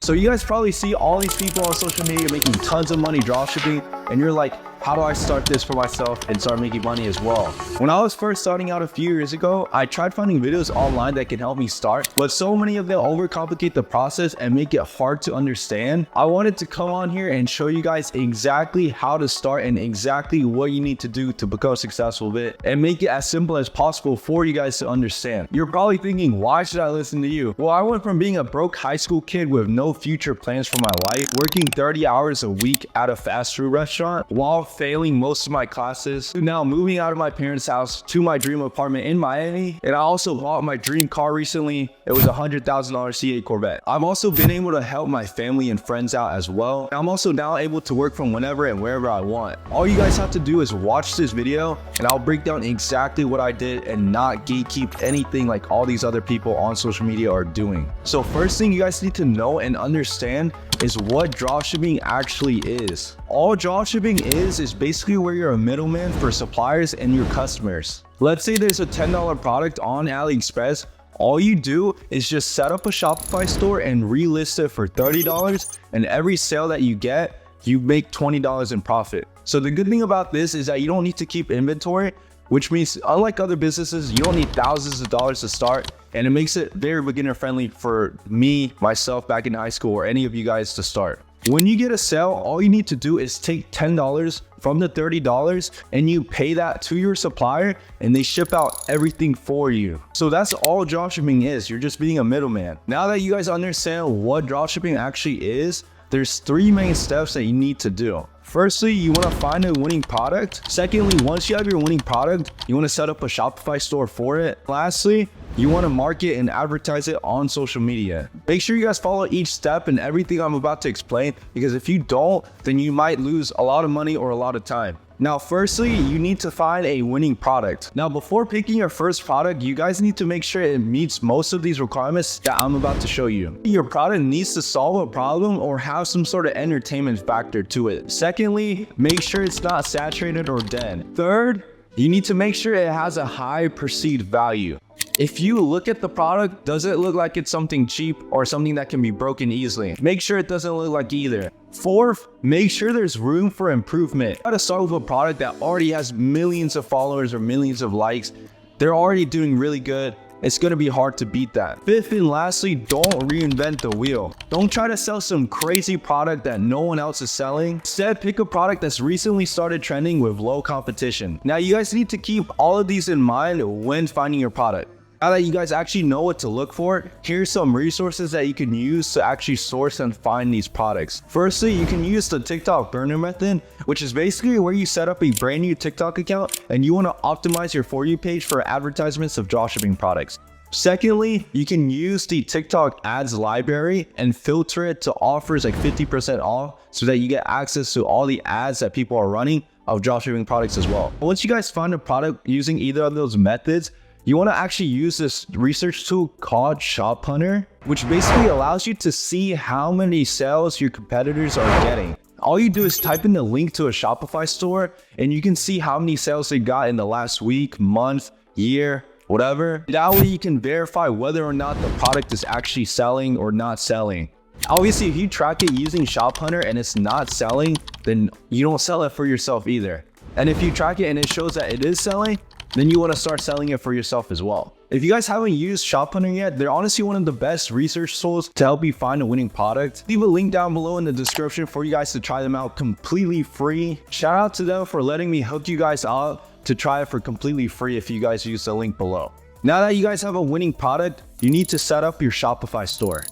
So you guys probably see all these people on social media making tons of money dropshipping, and you're like, how do I start this for myself and start making money as well? When I was first starting out a few years ago, I tried finding videos online that can help me start, but so many of them overcomplicate the process and make it hard to understand. I wanted to come on here and show you guys exactly how to start and exactly what you need to do to become successful with it and make it as simple as possible for you guys to understand. You're probably thinking, why should I listen to you? Well, I went from being a broke high school kid with no future plans for my life, working 30 hours a week at a fast food restaurant while failing most of my classes, to now moving out of my parents' house to my dream apartment in Miami. And I also bought my dream car recently. It was a $100,000 C8 Corvette. I've also been able to help my family and friends out as well. I'm also now able to work from whenever and wherever I want. All you guys have to do is watch this video and I'll break down exactly what I did and not gatekeep anything like all these other people on social media are doing. So first thing you guys need to know and understand is what dropshipping actually is. All dropshipping is basically where you're a middleman for suppliers and your customers. Let's say there's a $10 product on AliExpress. All you do is just set up a Shopify store and relist it for $30, and every sale that you get, you make $20 in profit. So the good thing about this is that you don't need to keep inventory, which means unlike other businesses, you don't need thousands of dollars to start, and it makes it very beginner friendly for me, myself back in high school, or any of you guys to start. When you get a sale, all you need to do is take $10 from the $30 and you pay that to your supplier and they ship out everything for you. So that's all dropshipping is. You're just being a middleman. Now that you guys understand what dropshipping actually is, there's 3 main steps that you need to do. Firstly, you want to find a winning product. Secondly, once you have your winning product, you want to set up a Shopify store for it. Lastly, you want to market and advertise it on social media. Make sure you guys follow each step and everything I'm about to explain, because if you don't, then you might lose a lot of money or a lot of time. Now, firstly, you need to find a winning product. Now, before picking your first product, you guys need to make sure it meets most of these requirements that I'm about to show you. Your product needs to solve a problem or have some sort of entertainment factor to it. Secondly, make sure it's not saturated or dead. Third, you need to make sure it has a high perceived value. If you look at the product, does it look like it's something cheap or something that can be broken easily? Make sure it doesn't look like either. Fourth, make sure there's room for improvement. Try to start with a product that already has millions of followers or millions of likes. They're already doing really good. It's going to be hard to beat that. Fifth and lastly, don't reinvent the wheel. Don't try to sell some crazy product that no one else is selling. Instead, pick a product that's recently started trending with low competition. Now, you guys need to keep all of these in mind when finding your product. Now that you guys actually know what to look for, here's some resources that you can use to actually source and find these products. Firstly, you can use the TikTok burner method, which is basically where you set up a brand new TikTok account and you want to optimize your For You page for advertisements of dropshipping products. Secondly, you can use the TikTok ads library and filter it to offers like 50% off so that you get access to all the ads that people are running of dropshipping products as well. Once you guys find a product using either of those methods, you want to actually use this research tool called ShopHunter, which basically allows you to see how many sales your competitors are getting. All you do is type in the link to a Shopify store and you can see how many sales they got in the last week, month, year, whatever. That way you can verify whether or not the product is actually selling or not selling. Obviously, if you track it using ShopHunter and it's not selling, then you don't sell it for yourself either. And if you track it and it shows that it is selling, then you want to start selling it for yourself as well. If you guys haven't used ShopHunter yet, they're honestly one of the best research tools to help you find a winning product. Leave a link down below in the description for you guys to try them out completely free. Shout out to them for letting me hook you guys out to try it for completely free if you guys use the link below. Now that you guys have a winning product, you need to set up your Shopify store.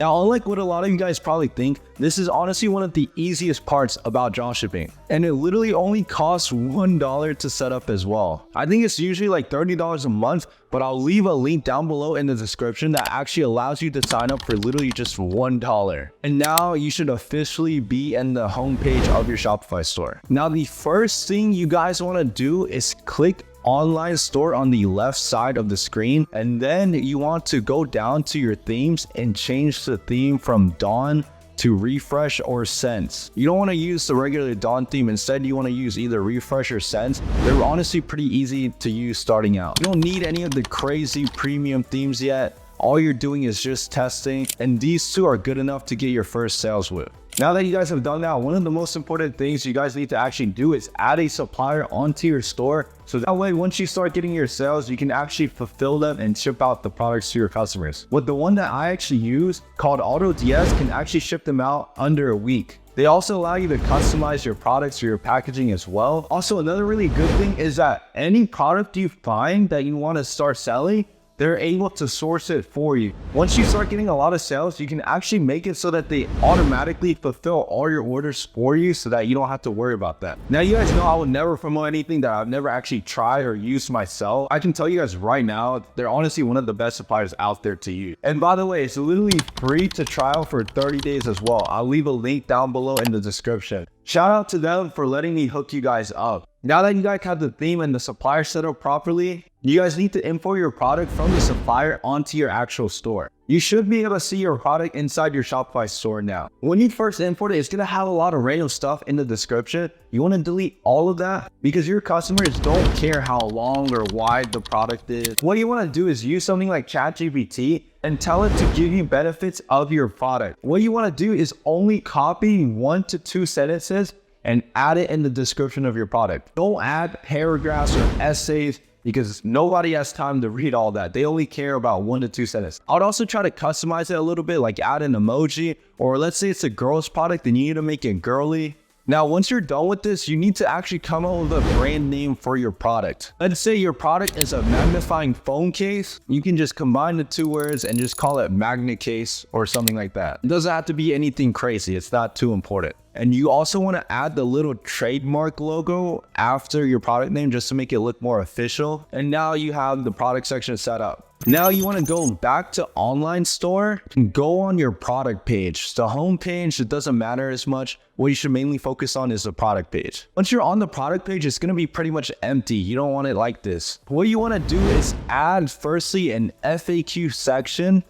Now, unlike what a lot of you guys probably think, this is honestly one of the easiest parts about dropshipping. And it literally only costs $1 to set up as well. I think it's usually like $30 a month, but I'll leave a link down below in the description that actually allows you to sign up for literally just $1. And now you should officially be in the homepage of your Shopify store. Now, the first thing you guys want to do is click online store on the left side of the screen, and then you want to go down to your themes and change the theme from Dawn to Refresh or Sense. You don't want to use the regular Dawn theme. Instead, you want to use either Refresh or Sense. They're honestly pretty easy to use starting out. You don't need any of the crazy premium themes yet. all you're doing is just testing, and these two are good enough to get your first sales with. Now that you guys have done that, one of the most important things you guys need to actually do is add a supplier onto your store. So that way, once you start getting your sales, you can actually fulfill them and ship out the products to your customers. With the one that I actually use called AutoDS can actually ship them out under a week. They also allow you to customize your products or your packaging as well. Also, another really good thing is that any product you find that you want to start selling, they're able to source it for you. Once you start getting a lot of sales, you can actually make it so that they automatically fulfill all your orders for you so that you don't have to worry about that. Now, you guys know I would never promote anything that I've never actually tried or used myself. I can tell you guys right now, they're honestly one of the best suppliers out there to use. And by the way, it's literally free to trial for 30 days as well. I'll leave a link down below in the description. Shout out to them for letting me hook you guys up. Now that you guys have the theme and the supplier set up properly, you guys need to import your product from the supplier onto your actual store. You should be able to see your product inside your Shopify store now. When you first import it, it's gonna have a lot of random stuff in the description. You wanna delete all of that because your customers don't care how long or wide the product is. What you wanna do is use something like ChatGPT and tell it to give you benefits of your product. What you wanna do is only copy 1 to 2 sentences and add it in the description of your product. Don't add paragraphs or essays because nobody has time to read all that. They only care about 1 to 2 sentences. I would also try to customize it a little bit, like add an emoji, or let's say it's a girl's product and you need to make it girly. Now, once you're done with this, you need to actually come up with a brand name for your product. Let's say your product is a magnifying phone case. You can just combine the 2 words and just call it magnet case or something like that. It doesn't have to be anything crazy. It's not too important. And you also want to add the little trademark logo after your product name just to make it look more official. And now you have the product section set up. Now you want to go back to online store and go on your product page. The home page, it doesn't matter as much. What you should mainly focus on is the product page. Once you're on the product page, it's going to be pretty much empty. You don't want it like this. What you want to do is add firstly an FAQ section.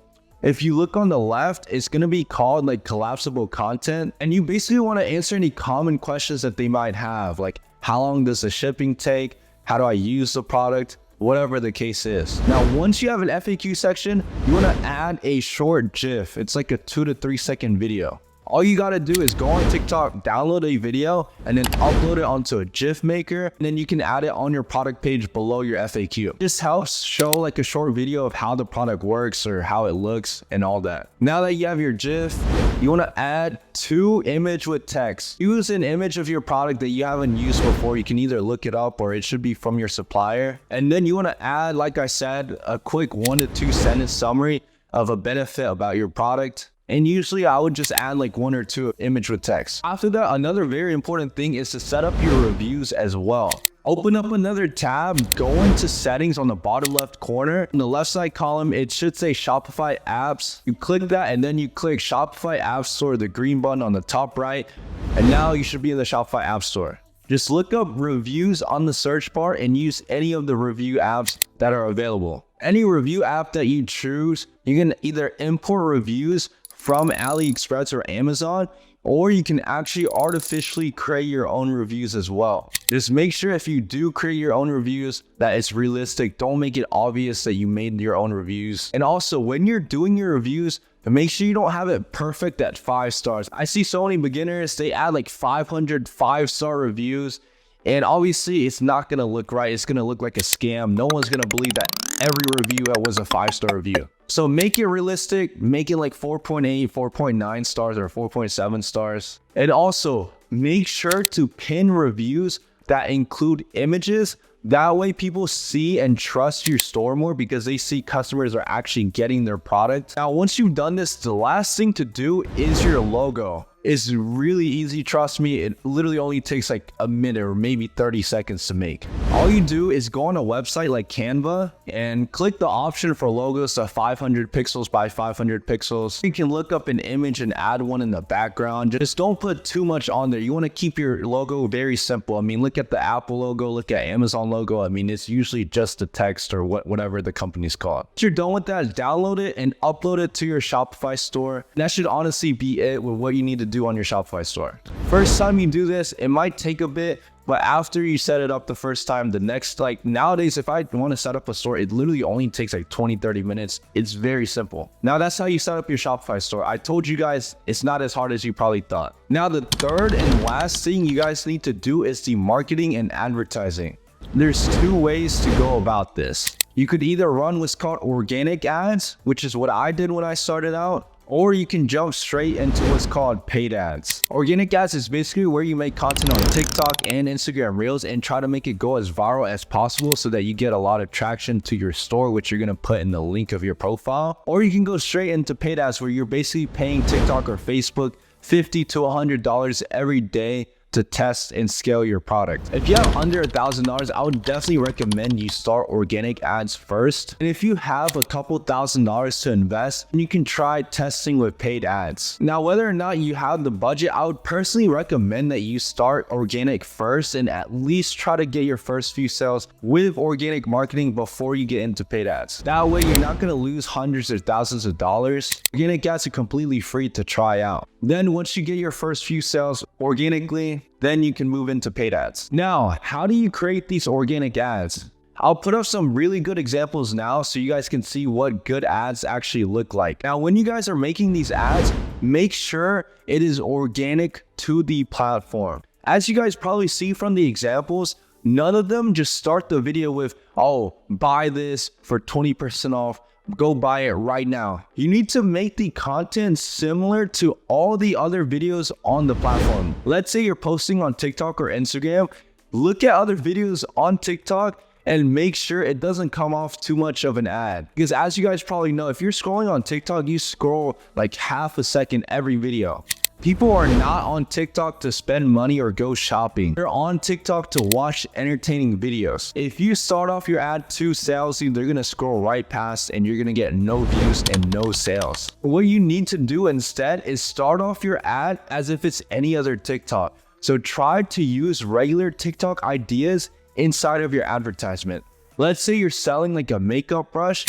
If you look on the left, it's going to be called like collapsible content. And you basically want to answer any common questions that they might have. Like, how long does the shipping take? How do I use the product? Whatever the case is. Now, once you have an FAQ section, you want to add a short GIF. It's like a 2 to 3 second video. All you got to do is go on TikTok, download a video, and then upload it onto a GIF maker. And then you can add it on your product page below your FAQ. This helps show like a short video of how the product works or how it looks and all that. Now that you have your GIF, you want to add 2 image with text. Use an image of your product that you haven't used before. You can either look it up or it should be from your supplier. And then you want to add, like I said, a quick 1 to 2 sentence summary of a benefit about your product. And usually I would just add like 1 or 2 image with text. After that, another very important thing is to set up your reviews as well. Open up another tab, go into settings on the bottom left corner. In the left side column, it should say Shopify apps. You click that and then you click Shopify App Store, the green button on the top right. And now you should be in the Shopify App Store. Just look up reviews on the search bar and use any of the review apps that are available. Any review app that you choose, you can either import reviews from AliExpress or Amazon, or you can actually artificially create your own reviews as well. Just make sure if you do create your own reviews that it's realistic. Don't make it obvious that you made your own reviews. And also, when you're doing your reviews, make sure you don't have it perfect at 5 stars. I see so many beginners, they add like 500 5-star reviews, and obviously it's not gonna look right. It's gonna look like a scam. No one's gonna believe that every review was a 5-star review. So make it realistic, make it like 4.8, 4.9 stars or 4.7 stars. And also make sure to pin reviews that include images. That way people see and trust your store more because they see customers are actually getting their product. Now, once you've done this, the last thing to do is your logo. It's really easy, trust me. It literally only takes like a minute or maybe 30 seconds to make. All you do is go on a website like Canva and click the option for logos to 500 pixels by 500 pixels. You can look up an image and add one in the background. Just don't put too much on there. You want to keep your logo very simple. I mean, look at the Apple logo, look at Amazon logo. I mean, it's usually just the text or whatever the company's called. Once you're done with that, download it and upload it to your Shopify store. That should honestly be it with what you need to do on your Shopify store. First time you do this, it might take a bit, But after you set it up the first time, the next, like nowadays, if I want to set up a store, it literally only takes like 20-30 minutes. It's very simple. Now that's how you set up your Shopify store. I told you guys it's not as hard as you probably thought. Now the third and last thing you guys need to do is the marketing and advertising. There's two ways to go about this. You could either run what's called organic ads, which is what I did when I started out, or you can jump straight into what's called paid ads. Organic ads is basically where you make content on TikTok and Instagram Reels and try to make it go as viral as possible so that you get a lot of traction to your store, which you're gonna put in the link of your profile. Or you can go straight into paid ads where you're basically paying TikTok or Facebook $50 to $100 every day to test and scale your product. If you have under $1,000, I would definitely recommend you start organic ads first. And if you have a couple $1,000s to invest, you can try testing with paid ads. Now, whether or not you have the budget, I would personally recommend that you start organic first and at least try to get your first few sales with organic marketing before you get into paid ads. That way, you're not gonna lose hundreds or thousands of dollars. Organic ads are completely free to try out. Then once you get your first few sales organically, then you can move into paid ads. Now, how do you create these organic ads? I'll put up some really good examples now so you guys can see what good ads actually look like. Now, when you guys are making these ads, make sure it is organic to the platform. As you guys probably see from the examples, none of them just start the video with, oh, buy this for 20% off. Go buy it right now. You need to make the content similar to all the other videos on the platform. Let's say you're posting on TikTok or Instagram. Look at other videos on TikTok and make sure it doesn't come off too much of an ad. Because as you guys probably know, if you're scrolling on TikTok, you scroll like half a second every video. People are not on TikTok to spend money or go shopping. They're on TikTok to watch entertaining videos. If you start off your ad too salesy, they're gonna scroll right past and you're gonna get no views and no sales. What you need to do instead is start off your ad as if it's any other TikTok. So try to use regular TikTok ideas inside of your advertisement. Let's say you're selling like a makeup brush.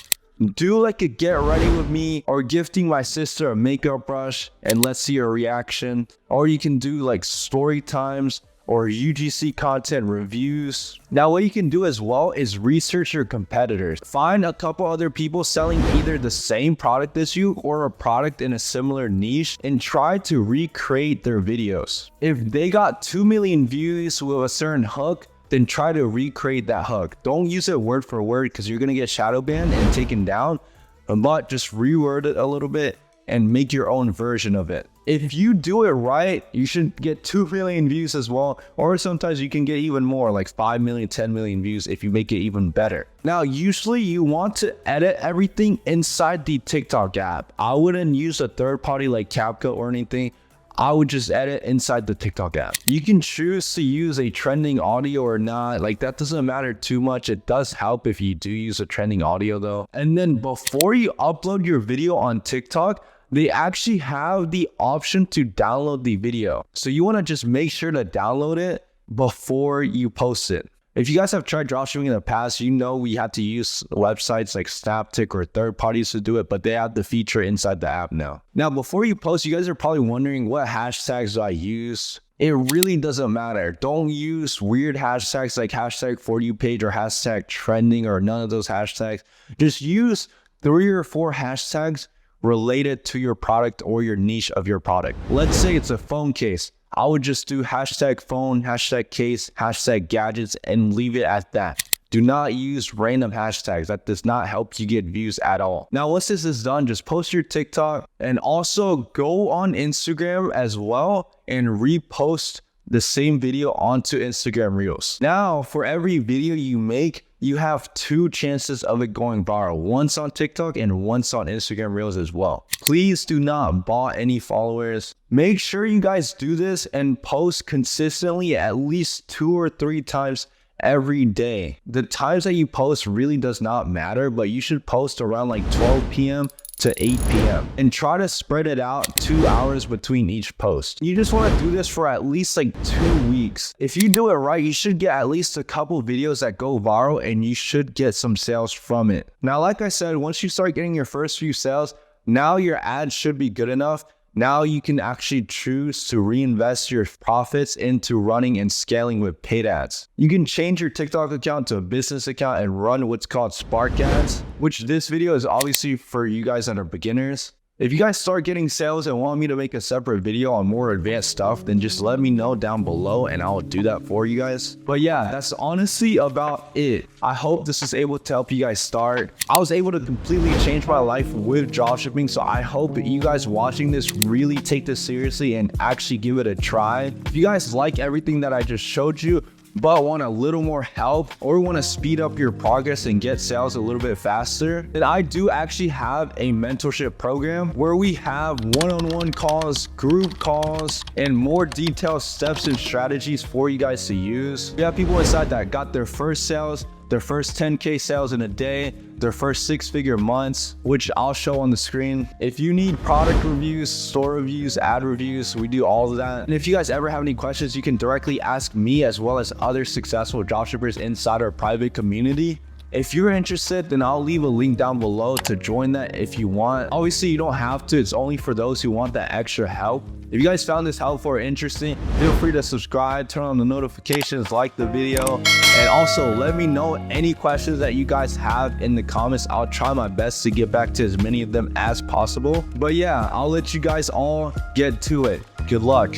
Do like a get ready with me or gifting my sister a makeup brush and let's see her reaction. Or you can do like story times or UGC content reviews. Now what you can do as well is research your competitors. Find a couple other people selling either the same product as you or a product in a similar niche and try to recreate their videos. If they got 2 million views with a certain hook, then try to recreate that hook. Don't use it word for word because you're gonna get shadow banned and taken down, but just reword it a little bit and make your own version of it. If you do it right, you should get 2 million views as well, or sometimes you can get even more, like 5 million, 10 million views if you make it even better. Now, usually you want to edit everything inside the TikTok app. I wouldn't use a third party like CapCut or anything. I would just edit inside the TikTok app. You can choose to use a trending audio or not. Like that doesn't matter too much. It does help if you do use a trending audio though. And then before you upload your video on TikTok, they actually have the option to download the video. So you want to just make sure to download it before you post it. If you guys have tried dropshipping in the past, you know we had to use websites like Snaptick or third parties to do it, but they have the feature inside the app now. Now, before you post, you guys are probably wondering what hashtags do I use? It really doesn't matter. Don't use weird hashtags like hashtag for you page or hashtag trending or none of those hashtags. Just use 3 or 4 hashtags related to your product or your niche of your product. Let's say it's a phone case. I would just do hashtag phone, hashtag case, hashtag gadgets, and leave it at that. Do not use random hashtags. That does not help you get views at all. Now, once this is done, just post your TikTok and also go on Instagram as well and repost the same video onto Instagram Reels. Now, for every video you make, you have 2 chances of it going viral, once on TikTok and once on Instagram Reels as well. Please do not bot any followers. Make sure you guys do this and post consistently at least 2 or 3 times every day. The times that you post really does not matter, but you should post around like 12 p.m. to 8 p.m. and try to spread it out 2 hours between each post. You just want to do this for at least like 2 weeks. If you do it right, you should get at least a couple videos that go viral and you should get some sales from it. Now, like I said, once you start getting your first few sales, now your ads should be good enough. Now you can actually choose to reinvest your profits into running and scaling with paid ads. You can change your TikTok account to a business account and run what's called Spark ads, which this video is obviously for you guys that are beginners. If you guys start getting sales and want me to make a separate video on more advanced stuff, then just let me know down below and I'll do that for you guys. But yeah, that's honestly about it. I hope this was able to help you guys start. I was able to completely change my life with dropshipping, so I hope you guys watching this really take this seriously and actually give it a try. If you guys like everything that I just showed you, but want a little more help or want to speed up your progress and get sales a little bit faster, then I do actually have a mentorship program where we have one-on-one calls, group calls, and more detailed steps and strategies for you guys to use. We have people inside that got their first sales, their first 10K sales in a day, their first 6-figure months, which I'll show on the screen. If you need product reviews, store reviews, ad reviews, we do all of that. And if you guys ever have any questions, you can directly ask me as well as other successful dropshippers inside our private community. If you're interested, then I'll leave a link down below to join that if you want. Obviously, you don't have to. It's only for those who want that extra help. If you guys found this helpful or interesting, feel free to subscribe, turn on the notifications, like the video, and also let me know any questions that you guys have in the comments. I'll try my best to get back to as many of them as possible. But yeah, I'll let you guys all get to it. Good luck.